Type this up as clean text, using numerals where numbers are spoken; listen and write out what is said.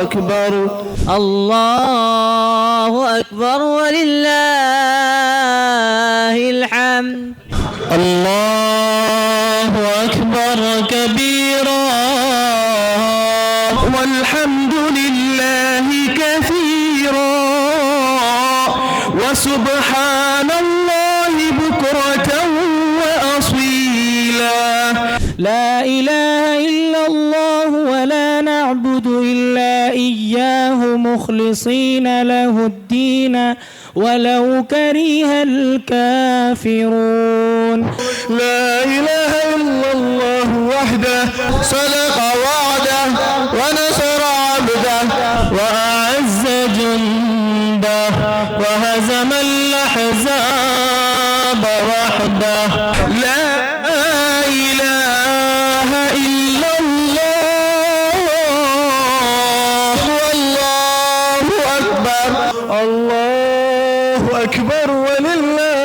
أكبر الله أكبر ولله الحمد. الله أكبر كبيرا والحمد لله كثيرا وسبحان الله بكرة وأصيلا. لا إله إلا الله ولا نعبد إلا إياه مخلصين له الدين ولو كره الكافرون. لا إله إلا الله وحده صدق وعده ونصر عبده وأعز جنده وهزم الأحزاب وحده. لا إله إلا الله والله أكبر الله أكبر ولله